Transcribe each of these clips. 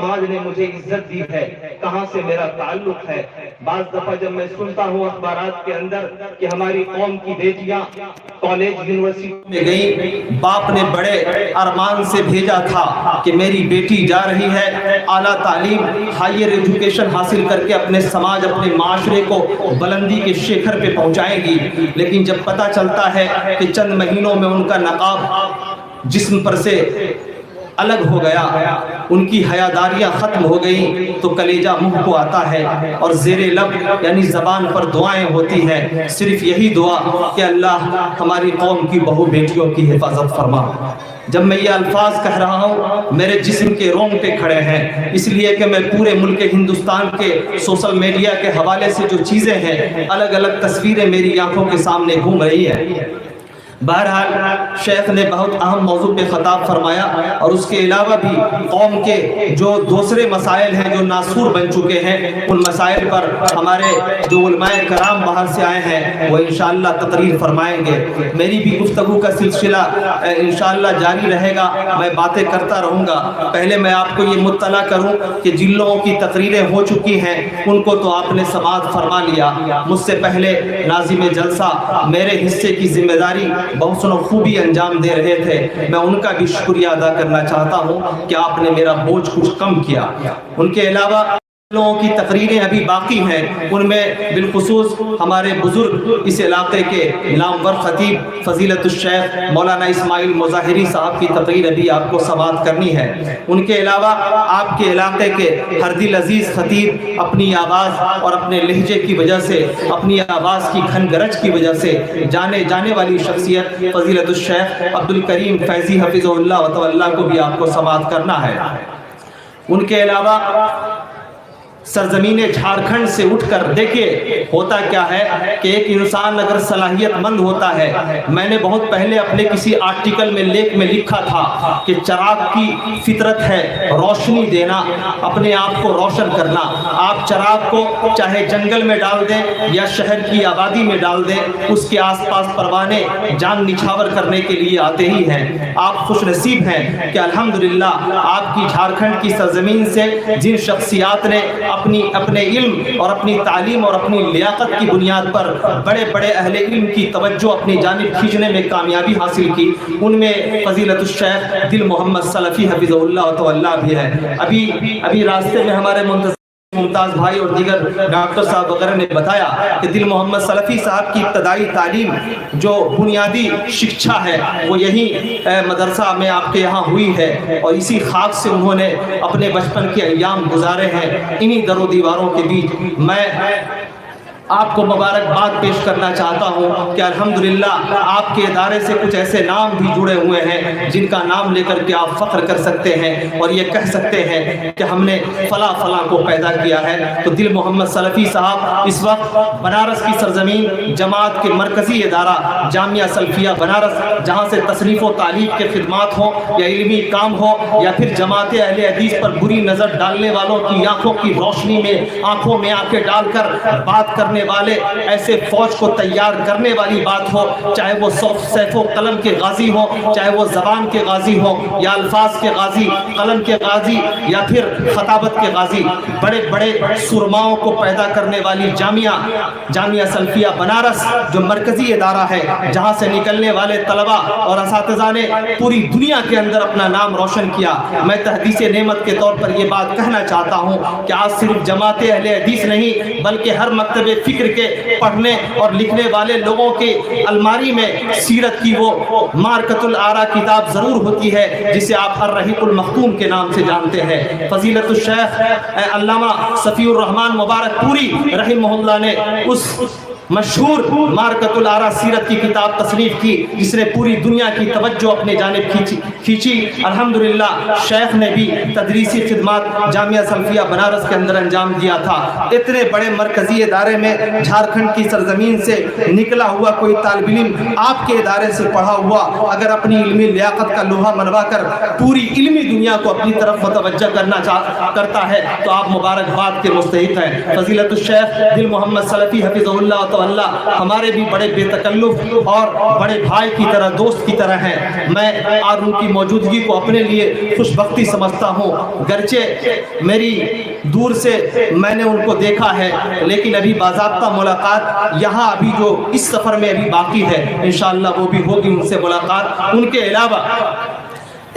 سماج نے مجھے عزت دی ہے، کہاں سے میرا تعلق ہے۔ بعض دفعہ جب میں سنتا ہوں اخبارات کے اندر کہ ہماری قوم کی بیٹیاں کالج یونیورسٹی میں گئی، باپ نے بڑے ارمان سے بھیجا تھا کہ میری بیٹی جا رہی ہے اعلیٰ تعلیم ہائیر ایجوکیشن حاصل کر کے اپنے سماج اپنے معاشرے کو بلندی کے شیکھر پہ پہنچائے گی، لیکن جب پتہ چلتا ہے کہ چند مہینوں میں ان کا نقاب جسم پر سے الگ ہو گیا، ان کی حیاداریاں ختم ہو گئیں، تو کلیجہ منہ کو آتا ہے اور زیر لب یعنی زبان پر دعائیں ہوتی ہیں، صرف یہی دعا کہ اللہ ہماری قوم کی بہو بیٹیوں کی حفاظت فرما۔ جب میں یہ الفاظ کہہ رہا ہوں میرے جسم کے رونگٹے کھڑے ہیں، اس لیے کہ میں پورے ملک ہندوستان کے سوشل میڈیا کے حوالے سے جو چیزیں ہیں، الگ الگ تصویریں میری آنکھوں کے سامنے گھوم رہی ہیں۔ بہرحال شیخ نے بہت اہم موضوع پہ خطاب فرمایا، اور اس کے علاوہ بھی قوم کے جو دوسرے مسائل ہیں جو ناسور بن چکے ہیں، ان مسائل پر ہمارے جو علماء کرام باہر سے آئے ہیں وہ انشاءاللہ تقریر فرمائیں گے۔ میری بھی گفتگو کا سلسلہ انشاءاللہ جاری رہے گا، میں باتیں کرتا رہوں گا۔ پہلے میں آپ کو یہ مطلع کروں کہ جن لوگوں کی تقریریں ہو چکی ہیں ان کو تو آپ نے سماعت فرما لیا، مجھ سے پہلے ناظم جلسہ میرے حصے کی ذمہ داری بحسن و خوبی انجام دے رہے تھے، میں ان کا بھی شکریہ ادا کرنا چاہتا ہوں کہ آپ نے میرا بوجھ کچھ کم کیا۔ ان کے علاوہ لوگوں کی تقریریں ابھی باقی ہیں، ان میں بالخصوص ہمارے بزرگ اس علاقے کے نامور خطیب فضیلت الشیخ مولانا اسماعیل مظاہری صاحب کی تقریر ابھی آپ کو سماعت کرنی ہے۔ ان کے علاوہ آپ کے علاقے کے ہر دل عزیز خطیب اپنی آواز اور اپنے لہجے کی وجہ سے، اپنی آواز کی گھن گرج کی وجہ سے جانے والی شخصیت فضیلت الشیخ عبدالکریم فیضی حفظہ اللہ و تعالی کو بھی آپ کو سماعت کرنا ہے۔ ان کے علاوہ سرزمین جھارکھنڈ سے اٹھ کر دیکھیں ہوتا کیا ہے کہ ایک انسان اگر صلاحیت مند ہوتا ہے، میں نے بہت پہلے اپنے کسی آرٹیکل میں لیکھ میں لکھا تھا کہ چراغ کی فطرت ہے روشنی دینا، اپنے آپ کو روشن کرنا۔ آپ چراغ کو چاہے جنگل میں ڈال دیں یا شہر کی آبادی میں ڈال دیں، اس کے آس پاس پروانے جان نچھاور کرنے کے لیے آتے ہی ہیں۔ آپ خوش نصیب ہیں کہ الحمدللہ آپ کی جھارکھنڈ کی سرزمین سے جن شخصیات نے اپنے علم اور اپنی تعلیم اور اپنی لیاقت کی بنیاد پر بڑے بڑے اہل علم کی توجہ اپنی جانب کھینچنے میں کامیابی حاصل کی، ان میں فضیلت الشیخ دل محمد سلفی حفظہ اللہ تعالی بھی ہے۔ ابھی راستے میں ہمارے ممتاز بھائی اور دیگر ڈاکٹر صاحب وغیرہ نے بتایا کہ دل محمد سلفی صاحب کی ابتدائی تعلیم جو بنیادی شکچھا ہے وہ یہی مدرسہ میں آپ کے یہاں ہوئی ہے، اور اسی خاک سے انہوں نے اپنے بچپن کے ایام گزارے ہیں۔ انہی در و دیواروں کے بیچ میں آپ کو مبارکباد پیش کرنا چاہتا ہوں کہ الحمدللہ آپ کے ادارے سے کچھ ایسے نام بھی جڑے ہوئے ہیں جن کا نام لے کر کے آپ فخر کر سکتے ہیں اور یہ کہہ سکتے ہیں کہ ہم نے فلاں فلاں کو پیدا کیا ہے۔ تو دل محمد سلفی صاحب اس وقت بنارس کی سرزمین جماعت کے مرکزی ادارہ جامعہ سلفیہ بنارس، جہاں سے تصنیف و تالیف کے خدمات ہوں یا علمی کام ہو یا پھر جماعت اہل حدیث پر بری نظر ڈالنے والوں کی آنکھوں کی روشنی میں آنکھوں میں آنکھیں ڈال کر بات کرنے والے ایسے فوج کو تیار کرنے والی بات ہو، چاہے وہ سیف و قلم کے غازی ہو، چاہے وہ زبان کے غازی ہو یا الفاظ کے غازی، قلم کے غازی یا پھر خطابت کے غازی، بڑے بڑے سرماؤں کو پیدا کرنے والی جامعہ سلفیہ بنارس جو مرکزی ادارہ ہے، جہاں سے نکلنے والے طلبہ اور اساتذہ نے پوری دنیا کے اندر اپنا نام روشن کیا۔ میں تحدیث نعمت کے طور پر یہ بات کہنا چاہتا ہوں کہ آج صرف جماعت اہل حدیث نہیں بلکہ ہر مکتب فکر کے پڑھنے اور لکھنے والے لوگوں کے الماری میں سیرت کی وہ مارکۃ الآراء کتاب ضرور ہوتی ہے جسے آپ الرحیق المختوم کے نام سے جانتے ہیں۔ فضیلت الشیخ علامہ صفی الرحمن مبارک پوری رحمہ اللہ نے اس مشہور مارکۃ الآراء سیرت کی کتاب تصنیف کی جس نے پوری دنیا کی توجہ اپنے جانب کھینچی۔ الحمدللہ شیخ نے بھی تدریسی خدمات جامعہ سلفیہ بنارس کے اندر انجام دیا تھا۔ اتنے بڑے مرکزی ادارے میں جھارکھنڈ کی سرزمین سے نکلا ہوا کوئی طالب علم آپ کے ادارے سے پڑھا ہوا اگر اپنی علمی لیاقت کا لوہا منوا کر پوری علمی دنیا کو اپنی طرف متوجہ کرتا ہے تو آپ مبارکباد کے مستحق ہیں۔ فضیلت الشیخ دل محمد سلفی حفظہ اللہ اللہ ہمارے بھی بڑے بے تکلف اور بڑے بھائی کی طرح، دوست کی طرح ہیں۔ میں اور ان کی موجودگی کو اپنے لیے خوش بختی سمجھتا ہوں، گرچہ میری دور سے میں نے ان کو دیکھا ہے، لیکن ابھی باضابطہ ملاقات یہاں ابھی جو اس سفر میں ابھی باقی ہے، انشاءاللہ وہ بھی ہوگی ان سے ملاقات۔ ان کے علاوہ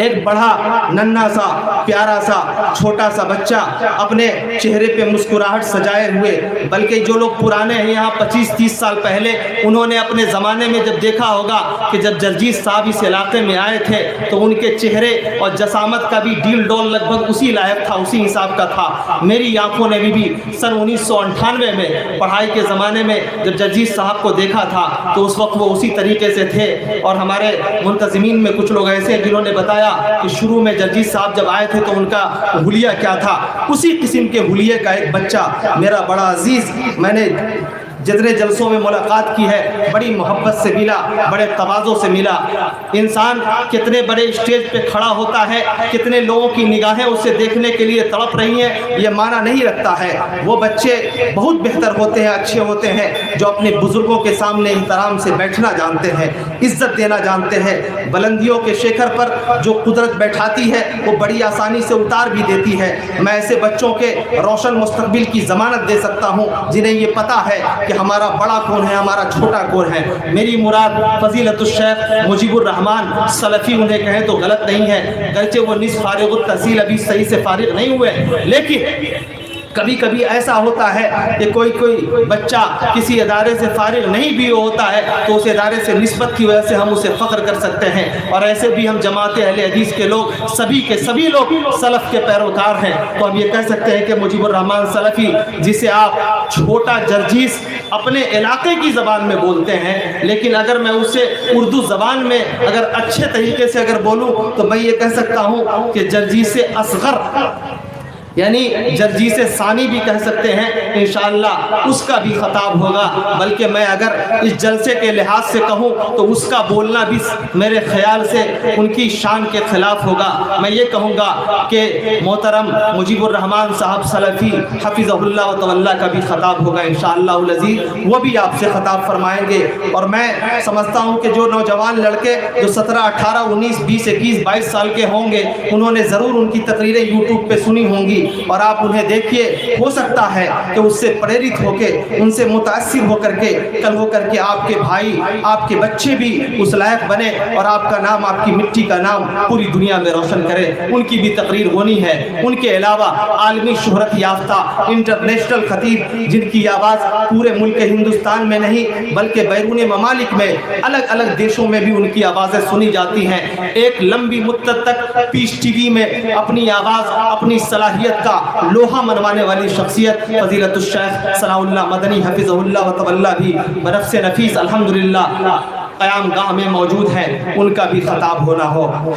ایک بڑا ننھا سا پیارا سا چھوٹا سا بچہ اپنے چہرے پہ مسکراہٹ سجائے ہوئے، بلکہ جو لوگ پرانے ہیں یہاں 25-30 سال پہلے، انہوں نے اپنے زمانے میں جب دیکھا ہوگا کہ جب جرجیز صاحب اس علاقے میں آئے تھے تو ان کے چہرے اور جسامت کا بھی ڈیل ڈول لگ بھگ اسی لائق تھا، اسی حساب کا تھا۔ میری آنکھوں نے بھی سن 1998 میں پڑھائی کے زمانے میں جب جرجیز صاحب کو دیکھا تھا تو اس وقت وہ اسی طریقے سے تھے، اور ہمارے منتظمین میں کچھ لوگ ایسے ہیں جنہوں نے بتایا کہ شروع میں جرجیز صاحب جب آئے تھے تو ان کا حلیہ کیا تھا، اسی قسم کے حلیے کا ایک بچہ میرا بڑا عزیز، میں نے جتنے جلسوں میں ملاقات کی ہے بڑی محبت سے ملا، بڑے تواضع سے ملا۔ انسان کتنے بڑے اسٹیج پہ کھڑا ہوتا ہے، کتنے لوگوں کی نگاہیں اسے دیکھنے کے لیے تڑپ رہی ہیں، یہ معنی نہیں رکھتا ہے۔ وہ بچے بہت بہتر ہوتے ہیں، اچھے ہوتے ہیں، جو اپنے بزرگوں کے سامنے احترام سے بیٹھنا جانتے ہیں، عزت دینا جانتے ہیں۔ بلندیوں کے شیکھر پر جو قدرت بیٹھاتی ہے وہ بڑی آسانی سے اتار بھی دیتی ہے۔ میں ایسے بچوں کے روشن مستقبل کی ضمانت دے سکتا ہوں جنہیں یہ پتہ ہے کہ ہمارا بڑا کون ہے، ہمارا چھوٹا کون ہے۔ میری مراد فضیلت الشیخ مجیب الرحمان سلفی انہیں کہیں تو غلط نہیں ہے، گرچہ وہ نصف فارغ التحصیل ابھی صحیح سے فارغ نہیں ہوئے، لیکن کبھی کبھی ایسا ہوتا ہے کہ کوئی بچہ کسی ادارے سے فارغ نہیں بھی ہوتا ہے تو اس ادارے سے نسبت کی وجہ سے ہم اسے فخر کر سکتے ہیں، اور ایسے بھی ہم جماعت اہل حدیث کے لوگ سبھی کے سبھی لوگ سلف کے پیروکار ہیں، تو ہم یہ کہہ سکتے ہیں کہ مجیب الرحمان سلفی، جسے آپ چھوٹا جرجیس اپنے علاقے کی زبان میں بولتے ہیں، لیکن اگر میں اسے اردو زبان میں اگر اچھے طریقے سے اگر بولوں تو میں یہ کہہ سکتا ہوں کہ جرجیس اصغر یعنی جرجیس ثانی بھی کہہ سکتے ہیں، انشاءاللہ اس کا بھی خطاب ہوگا، بلکہ میں اگر اس جلسے کے لحاظ سے کہوں تو اس کا بولنا بھی میرے خیال سے ان کی شان کے خلاف ہوگا۔ میں یہ کہوں گا کہ محترم مجیب الرحمان صاحب سلفی حفظہ اللہ و تولا کا بھی خطاب ہوگا انشاءاللہ العزیز، وہ بھی آپ سے خطاب فرمائیں گے۔ اور میں سمجھتا ہوں کہ جو نوجوان لڑکے جو 17 18 19 20 21 22 سال کے ہوں گے انہوں نے ضرور ان کی تقریریں یوٹیوب پہ سنی ہوں گی، اور آپ انہیں دیکھیے، ہو سکتا ہے کہ اس سے پریرت ہو کے، ان سے متاثر ہو کر کے کل ہو کر کے آپ کے بھائی، آپ کے بچے بھی اس لائق بنے اور آپ کا نام، آپ کی مٹی کا نام پوری دنیا میں روشن کرے۔ ان کی بھی تقریر ہونی ہے۔ ان کے علاوہ عالمی شہرت یافتہ انٹرنیشنل خطیب جن کی آواز پورے ملک ہندوستان میں نہیں بلکہ بیرون ممالک میں الگ الگ دیشوں میں بھی ان کی آوازیں سنی جاتی ہیں، ایک لمبی مدت تک پیس ٹی وی میں اپنی آواز، اپنی صلاحیت کا لوہا منوانے والی شخصیت فضیلت الشیخ ثناء اللہ مدنی حفظہ اللہ و تولا بھی بنفس نفیس الحمدللہ قیام گاہ میں موجود ہیں، ان کا بھی خطاب ہونا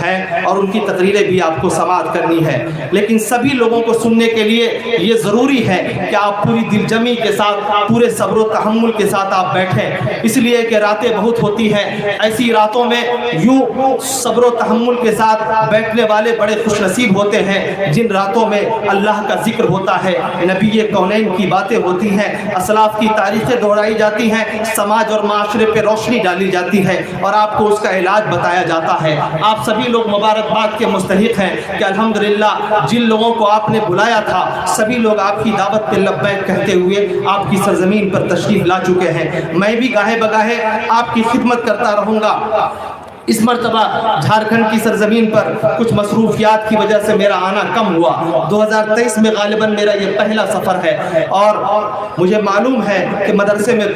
ہے اور ان کی تقریریں بھی آپ کو سماعت کرنی ہے۔ لیکن سبھی لوگوں کو سننے کے لیے یہ ضروری ہے کہ آپ پوری دل جمی کے ساتھ، پورے صبر و تحمل کے ساتھ آپ بیٹھیں، اس لیے کہ راتیں بہت ہوتی ہیں، ایسی راتوں میں یوں صبر و تحمل کے ساتھ بیٹھنے والے بڑے خوش نصیب ہوتے ہیں جن راتوں میں اللہ کا ذکر ہوتا ہے، نبی کونین کی باتیں ہوتی ہیں، اسلاف کی تاریخیں دہرائی جاتی ہیں، سماج اور معاشرے پہ روشنی ڈالی جاتی ہے اور آپ کو اس کا علاج بتایا جاتا ہے۔ آپ سبھی لوگ مبارکباد کے مستحق ہیں کہ الحمدللہ جن لوگوں کو آپ نے بلایا تھا سبھی لوگ آپ کی دعوت پہ لبیک کہتے ہوئے آپ کی سرزمین پر تشریف لا چکے ہیں۔ میں بھی گاہے بگاہے آپ کی خدمت کرتا رہوں گا۔ اس مرتبہ جھارکھنڈ کی سرزمین پر کچھ مصروفیات کی وجہ سے میرا آنا کم ہوا۔ 2023 میں غالباً میرا یہ پہلا سفر ہے اور مجھے معلوم ہے کہ مدرسے میں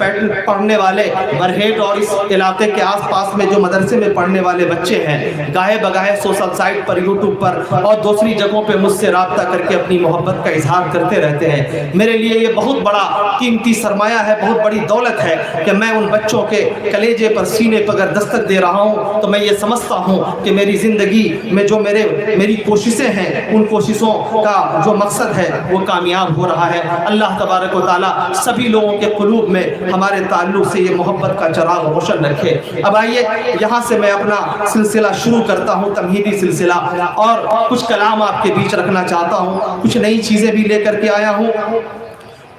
پڑھنے والے برہیٹ اور اس علاقے کے آس پاس میں جو مدرسے میں پڑھنے والے بچے ہیں گاہے بگاہے سوشل سائٹ پر، یوٹیوب پر اور دوسری جگہوں پہ مجھ سے رابطہ کر کے اپنی محبت کا اظہار کرتے رہتے ہیں۔ میرے لیے یہ بہت بڑا قیمتی سرمایہ ہے، بہت بڑی دولت ہے کہ میں ان بچوں کے کلیجے پر، سینے پر اگر دستک دے رہا ہوں تو میں یہ سمجھتا ہوں کہ میری زندگی میں جو میری کوششیں ہیں ان کوششوں کا جو مقصد ہے وہ کامیاب ہو رہا ہے۔ اللہ تبارک و تعالیٰ سبھی لوگوں کے قلوب میں ہمارے تعلق سے یہ محبت کا چراغ روشن رکھے۔ اب آئیے یہاں سے میں اپنا سلسلہ شروع کرتا ہوں، تمہیدی سلسلہ، اور کچھ کلام آپ کے بیچ رکھنا چاہتا ہوں، کچھ نئی چیزیں بھی لے کر کے آیا ہوں۔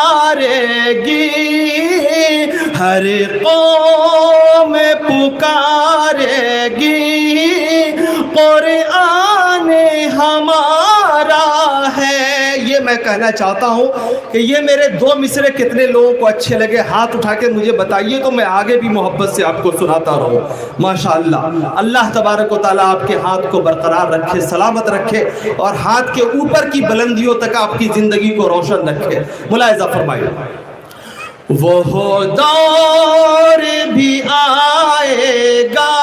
پکارے گی، ہر قوم پکارے گی، قرآن ہمارا ہے۔ یہ میں کہنا چاہتا ہوں کہ یہ میرے دو مصرے کتنے لوگوں کو اچھے لگے، ہاتھ اٹھا کے مجھے بتائیے تو میں آگے بھی محبت سے آپ کو سناتا رہوں۔ ماشاءاللہ، اللہ تبارک و تعالیٰ آپ کے ہاتھ کو برقرار رکھے، سلامت رکھے، اور ہاتھ کے اوپر کی بلندیوں تک آپ کی زندگی کو روشن رکھے۔ ملاحظہ فرمائیے، وہ دور بھی آئے گا،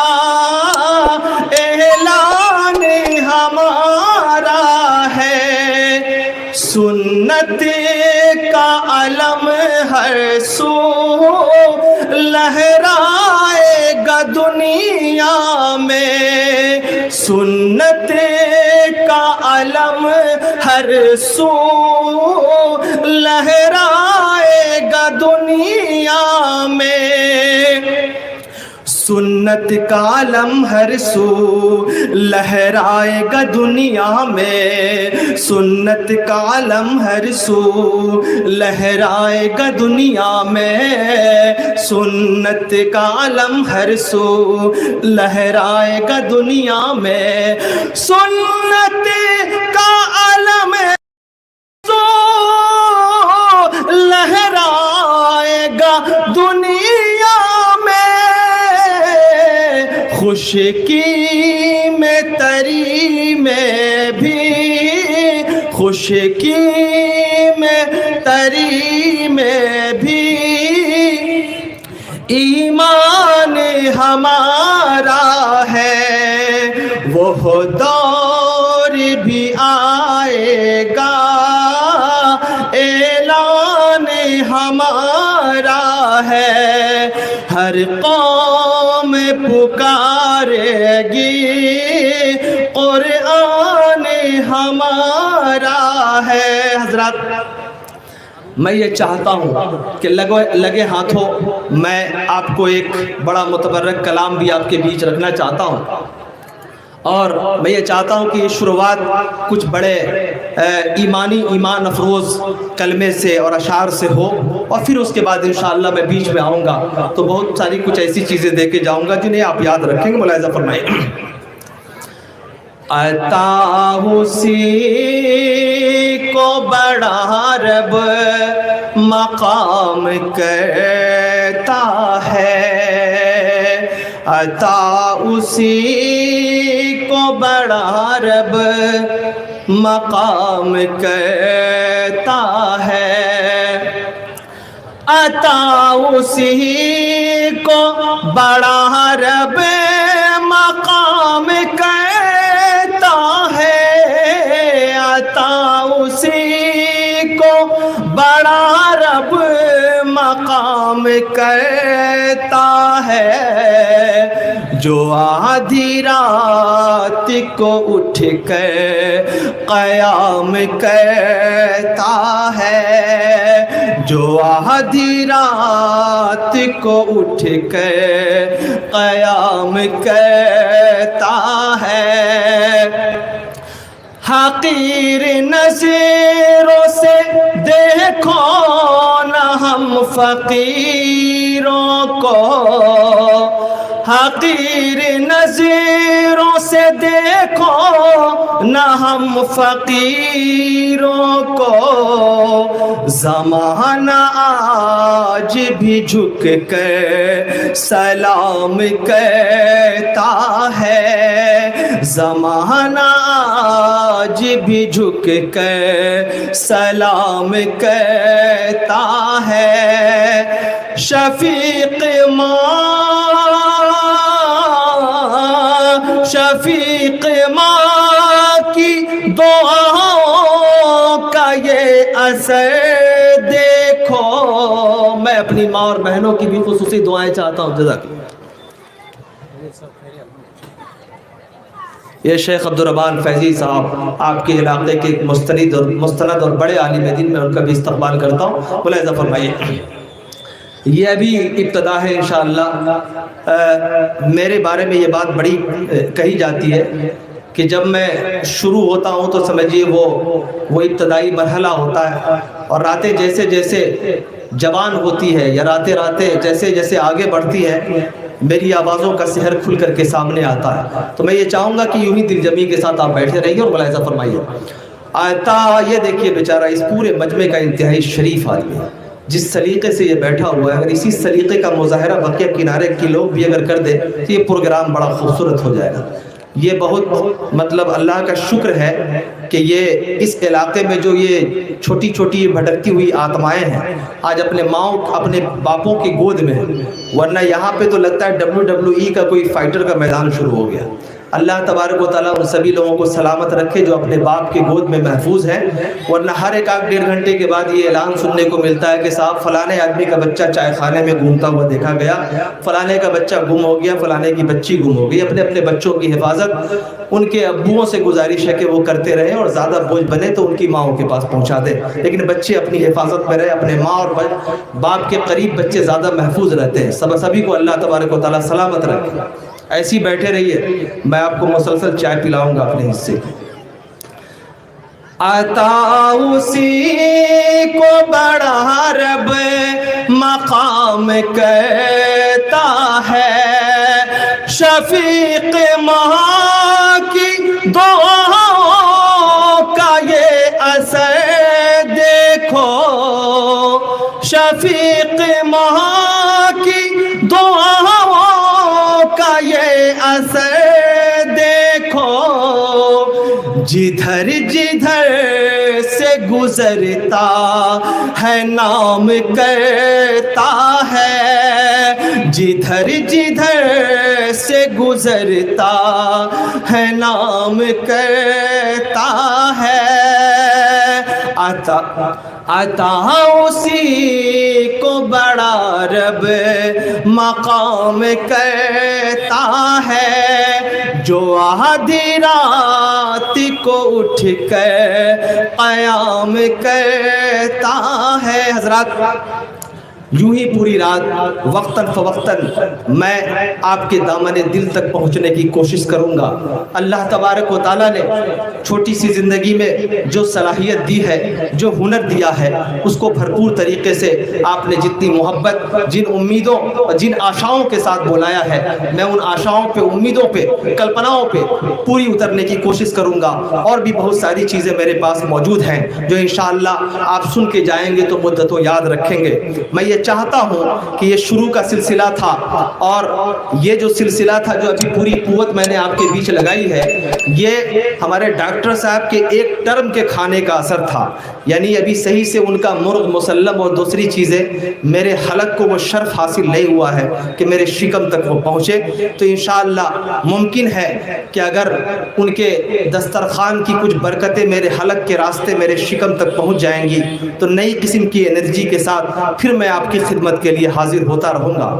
اعلان ہمارا ہے، سنت کا علم ہر سو لہرائے گا دنیا میں، سنت کا علم ہر سو لہرائے گا دنیا میں، سنت کا علم ہر سو لہرائے گا دنیا میں، سنت کا علم ہر سو لہرائے گا دنیا میں، سنت کا علم ہر سو لہرائے گا دنیا میں، سنت کا علم سو لہرائے گا دنیا میں، خشکی میں تری میں بھی، خشکی میں تری میں بھی، ایمان ہمارا ہے، وہ دور بھی آئے گا، اعلان ہمارا ہے، ہر قوم پکارے گی، قرآن ہمارا ہے۔ حضرات، میں یہ چاہتا ہوں کہ لگے ہاتھوں میں آپ کو ایک بڑا متبرک کلام بھی آپ کے بیچ رکھنا چاہتا ہوں، اور میں یہ چاہتا ہوں کہ یہ شروعات کچھ بڑے ایمان افروز کلمے سے اور اشعار سے ہو، اور پھر اس کے بعد انشاءاللہ میں بیچ میں آؤں گا تو بہت ساری کچھ ایسی چیزیں دے کے جاؤں گا جنہیں آپ یاد رکھیں گے۔ ملاحظہ فرمائیں، عطا اسی کو بڑا رب مقام کرتا ہے، عطا اسی کو بڑا رب مقام کرتا ہے، عطا اسی کو بڑا رب مقام کرتا ہے، عطا اسی کو بڑا رب مقام کرتا ہے، جو آدھی رات کو اٹھ کر قیام کرتا ہے، جو آدھی رات کو اٹھ کر قیام کرتا ہے، حقیر نظروں سے دیکھو نہ ہم فقیروں کو، حقیر نظروں سے دیکھو نہ ہم فقیروں کو، زمانہ آج بھی جھک کر سلام کہتا ہے، زمانہ آج بھی جھک کر سلام کہتا ہے، شفیق شفیق ماں کی دعاؤں کا یہ اثر دیکھو۔ میں اپنی ماں اور بہنوں کی بھی خصوصی دعائیں چاہتا ہوں، جزاک اللہ۔ یہ شیخ عبدالرحمن فیضی صاحب آپ کے علاقے کے مستند اور بڑے عالم دین، میں ان کا بھی استقبال کرتا ہوں، ملاحظہ فرمائیے۔ یہ ابھی ابتدا ہے انشاءاللہ۔ میرے بارے میں یہ بات بڑی کہی جاتی ہے کہ جب میں شروع ہوتا ہوں تو سمجھیے وہ ابتدائی مرحلہ ہوتا ہے، اور راتیں جیسے جیسے جوان ہوتی ہے یا راتیں جیسے جیسے آگے بڑھتی ہے، میری آوازوں کا سحر کھل کر کے سامنے آتا ہے۔ تو میں یہ چاہوں گا کہ یوں ہی دل جمی کے ساتھ آپ بیٹھے رہیے اور ملاحظہ فرمائیے۔ آتا یہ دیکھیے بیچارہ اس پورے مجمع کا انتہائی شریف آدمی ہے، جس سلیقے سے یہ بیٹھا ہوا ہے، اگر اسی سلیقے کا مظاہرہ بقیہ کنارے کے لوگ بھی اگر کر دے تو یہ پروگرام بڑا خوبصورت ہو جائے گا۔ یہ بہت مطلب اللہ کا شکر ہے کہ یہ اس علاقے میں جو یہ چھوٹی چھوٹی بھٹکتی ہوئی آتمائیں ہیں آج اپنے ماؤں اپنے باپوں کی گود میں ہیں، ورنہ یہاں پہ تو لگتا ہے WWE کا کوئی فائٹر کا میدان شروع ہو گیا۔ اللہ تبارک و تعالیٰ ان سبھی لوگوں کو سلامت رکھے جو اپنے باپ کی گود میں محفوظ ہیں، ورنہ ہر ایک ڈیڑھ گھنٹے کے بعد یہ اعلان سننے کو ملتا ہے کہ صاحب فلانے آدمی کا بچہ چائے خانے میں گھومتا ہوا دیکھا گیا، فلانے کا بچہ گم ہو گیا، فلانے کی بچی گم ہو گئی۔ اپنے اپنے بچوں کی حفاظت ان کے ابوؤں سے گزارش ہے کہ وہ کرتے رہیں، اور زیادہ بوجھ بنے تو ان کی ماؤں کے پاس پہنچا دیں، لیکن بچے اپنی حفاظت میں رہے، اپنے ماں اور باپ کے قریب بچے زیادہ محفوظ رہتے ہیں۔ سبھی کو اللہ تبارک و تعالیٰ سلامت رکھے۔ ایسی بیٹھے رہیے، میں آپ کو مسلسل چائے پلاؤں گا اپنے حصے کی۔ عطا اسی کو بڑا رب مقام کہتا ہے، شفیق ماں کی دعاؤں کا یہ اثر دیکھو، شفیق ماں کی دعاؤں کا یہ اثر دیکھو، جدھر جدھر سے گزرتا ہے نام کرتا ہے، جدھر جدھر سے گزرتا ہے نام کرتا ہے۔ عطا اسی کو بڑا رب مقام کرتا ہے، جو آدھی رات کو اٹھ کر قیام کرتا ہے۔ حضرات یوں ہی پوری رات وقتاً فوقتاً میں آپ کے دامن دل تک پہنچنے کی کوشش کروں گا۔ اللہ تبارک و تعالیٰ نے چھوٹی سی زندگی میں جو صلاحیت دی ہے، جو ہنر دیا ہے، اس کو بھرپور طریقے سے آپ نے جتنی محبت، جن امیدوں اور جن آشاؤں کے ساتھ بلایا ہے، میں ان آشاؤں پہ، امیدوں پہ، کلپناؤں پہ پوری اترنے کی کوشش کروں گا۔ اور بھی بہت ساری چیزیں میرے پاس موجود ہیں جو انشاءاللہ آپ سن کے جائیں گے تو مدتوں یاد رکھیں گے۔ میں یہ چاہتا ہوں کہ یہ شروع کا سلسلہ تھا، اور یہ جو سلسلہ تھا جو ابھی پوری قوت میں نے آپ کے بیچ لگائی ہے، یہ ہمارے ڈاکٹر صاحب کے ایک ٹرم کے کھانے کا اثر تھا، یعنی ابھی صحیح سے ان کا مرغ مسلم اور دوسری چیزیں میرے حلق کو وہ شرف حاصل نہیں ہوا ہے کہ میرے شکم تک وہ پہنچے۔ تو انشاءاللہ ممکن ہے کہ اگر ان کے دسترخوان کی کچھ برکتیں میرے حلق کے راستے میرے شکم تک پہنچ جائیں گی تو نئی قسم کی انرجی کے ساتھ پھر میں آپ کی خدمت کے لیے حاضر ہوتا رہوں گا۔